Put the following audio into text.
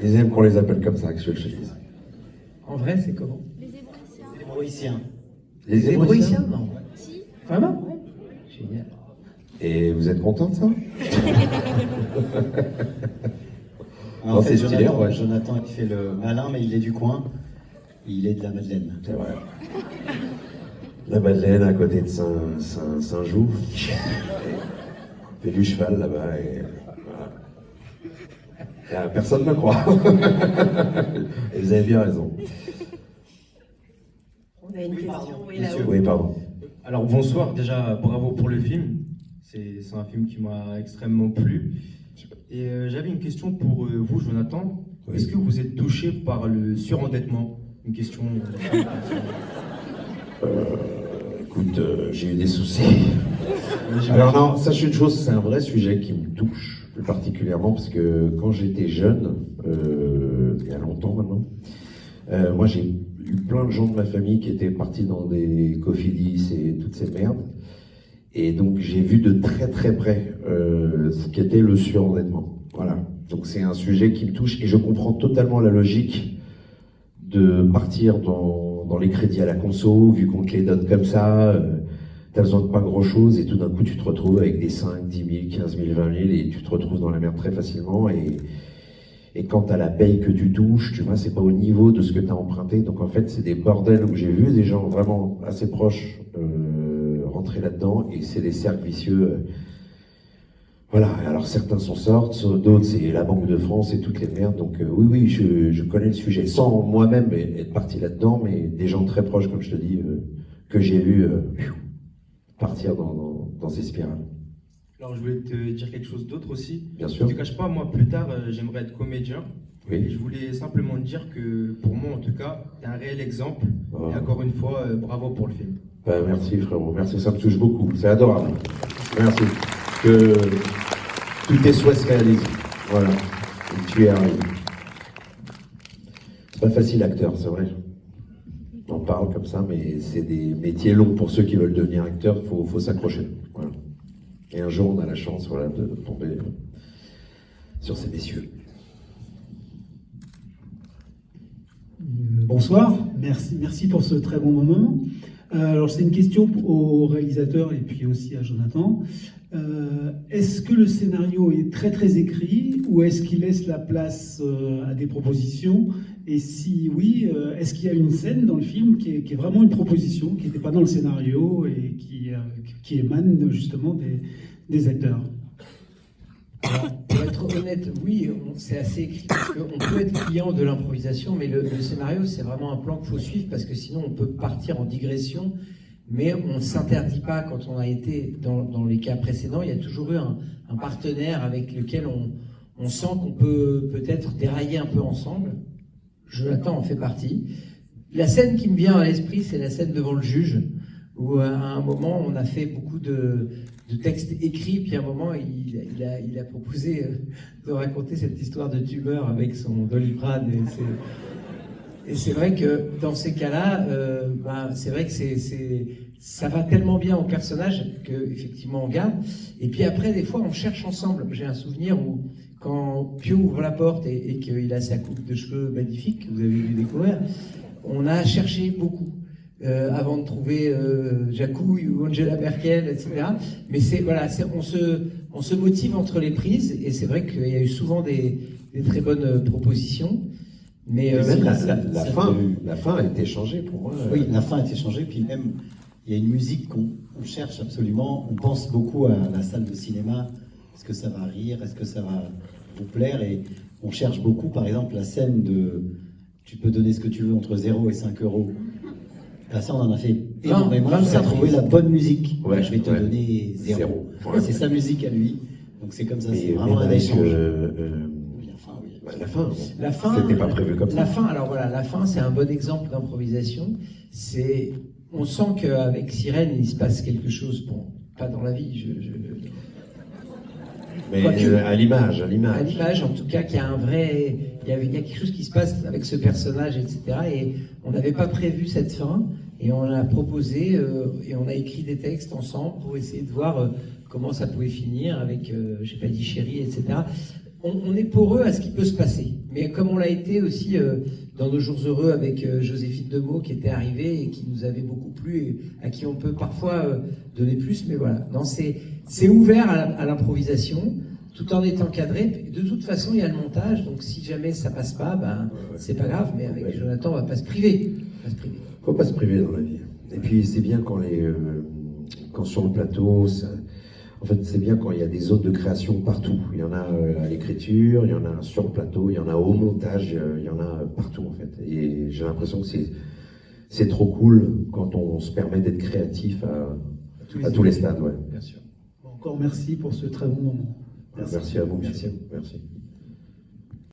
Ils aiment qu'on les appelle comme ça, qu'est-ce que je te dise. En vrai, c'est comment? Les Hébroïciens. Les Hébroïciens, non. Si. Vraiment? Génial. Et vous êtes content de ça? En Non, fait, c'est stylé, Jonathan, ouais. Jonathan, il fait le malin, mais il est du coin. Il est de la Madeleine. C'est vrai. La Madeleine à côté de Saint-Joux. Fait du cheval là-bas et voilà. Personne ne me croit. Et vous avez bien raison. On a une question. Oui, Monsieur. là-haut. Oui, pardon. Alors bonsoir, déjà bravo pour le film. C'est un film qui m'a extrêmement plu. Et j'avais une question pour vous, Jonathan. Oui. Est-ce que vous êtes touché par le surendettement? Une question. Écoute, j'ai eu des soucis. Alors non, sache une chose, c'est un vrai sujet qui me touche, plus particulièrement, parce que quand j'étais jeune, il y a longtemps maintenant, moi j'ai eu plein de gens de ma famille qui étaient partis dans des cofidis et toutes ces merdes. Et donc j'ai vu de très très près ce qu'était le surendettement. Voilà. Donc c'est un sujet qui me touche et je comprends totalement la logique de partir dans les crédits à la conso, vu qu'on te les donne comme ça, t'as besoin de pas grand chose et tout d'un coup tu te retrouves avec des 5, 10 000, 15 000, 20 000 et tu te retrouves dans la merde très facilement et quand t'as la paye que tu touches, tu vois, c'est pas au niveau de ce que t'as emprunté. Donc en fait c'est des bordels où j'ai vu des gens vraiment assez proches rentrer là-dedans et c'est des cercles vicieux. Voilà, alors certains s'en sortent, d'autres c'est la Banque de France et toutes les merdes, donc oui, je connais le sujet, sans moi-même être parti là-dedans, mais des gens très proches, comme je te dis, que j'ai vu partir dans ces spirales. Alors je voulais te dire quelque chose d'autre aussi. Bien Je sûr. te cache pas, moi plus tard j'aimerais être comédien. Et Oui. je voulais simplement te dire que pour moi en tout cas, t'es un réel exemple. Oh. Et encore une fois, bravo pour le film. Bah, merci frérot, merci, ça me touche beaucoup, c'est adorable. Merci. Que tous tes souhaits se réalisent. Voilà. Et tu y arrives. C'est pas facile acteur, c'est vrai. On en parle comme ça, mais c'est des métiers longs pour ceux qui veulent devenir acteurs, faut s'accrocher. Voilà. Et un jour on a la chance voilà, de tomber sur ces messieurs. Bonsoir, merci pour ce très bon moment. Alors c'est une question au réalisateur et puis aussi à Jonathan. Est-ce que le scénario est très très écrit ou est-ce qu'il laisse la place à des propositions? Et si oui, est-ce qu'il y a une scène dans le film qui est vraiment une proposition, qui n'était pas dans le scénario et qui émane justement des acteurs? Alors, pour être honnête, oui, c'est assez écrit, parce qu'on peut être client de l'improvisation, mais le scénario, c'est vraiment un plan qu'il faut suivre, parce que sinon on peut partir en digression, mais on ne s'interdit pas quand on a été dans les cas précédents. Il y a toujours eu un partenaire avec lequel on sent qu'on peut peut-être dérailler un peu ensemble. Jonathan en fait partie. La scène qui me vient à l'esprit, c'est la scène devant le juge, où à un moment, on a fait beaucoup de textes écrits, puis à un moment, il a proposé de raconter cette histoire de tumeur avec son Doliprane. Et c'est vrai que dans ces cas-là, c'est vrai que ça va tellement bien au personnage qu'effectivement on garde. Et puis après, des fois, on cherche ensemble. J'ai un souvenir où quand Pio ouvre la porte et qu'il a sa coupe de cheveux magnifique, que vous avez dû découvrir, on a cherché beaucoup. Avant de trouver Jacouille ou Angela Merkel, etc. Mais on se motive entre les prises, et c'est vrai qu'il y a eu souvent des très bonnes propositions. Mais même la fin a été changée pour moi. Oui, la fin a été changée, puis même il y a une musique qu'on cherche absolument. On pense beaucoup à la salle de cinéma. Est-ce que ça va rire? Est-ce que ça va vous plaire? Et on cherche beaucoup, par exemple, la scène de tu peux donner ce que tu veux entre 0 et 5 euros. Là, ça, on en a fait énormément. On a trouvé la bonne musique. Ouais, Je vais te donner 0. Ouais. C'est sa musique à lui. Donc c'est comme ça, c'est Mais vraiment un avec échange. Oui, la fin, oui. La fin, c'était pas prévu comme ça. La fin, alors voilà, la fin, c'est un bon exemple d'improvisation. On sent qu'avec Sirène, il se passe quelque chose. Bon, pas dans la vie, Mais à l'image. À l'image, en tout cas, qu'il y a il y a quelque chose qui se passe avec ce personnage, etc. Et on n'avait pas prévu cette fin, et on l'a proposé, et on a écrit des textes ensemble pour essayer de voir comment ça pouvait finir avec, j'ai pas dit chérie, etc. on est poreux à ce qui peut se passer. Mais comme on l'a été aussi dans nos jours heureux avec Joséphine Demeaux qui était arrivée et qui nous avait beaucoup plu et à qui on peut parfois donner plus. Mais voilà, non, c'est ouvert à l'improvisation tout en étant cadré. De toute façon, il y a le montage, donc si jamais ça passe pas, ben c'est pas grave. Mais avec Jonathan, on va pas se priver. Faut pas se priver dans la vie. Et puis c'est bien quand sur le plateau, en fait c'est bien quand il y a des zones de création partout. Il y en a à l'écriture, il y en a sur le plateau, il y en a au montage, il y en a partout en fait. Et j'ai l'impression que c'est trop cool quand on se permet d'être créatif à tous les stades. Ouais. Bien sûr. Encore merci pour ce très bon moment. Merci à vous. Merci à vous. Merci.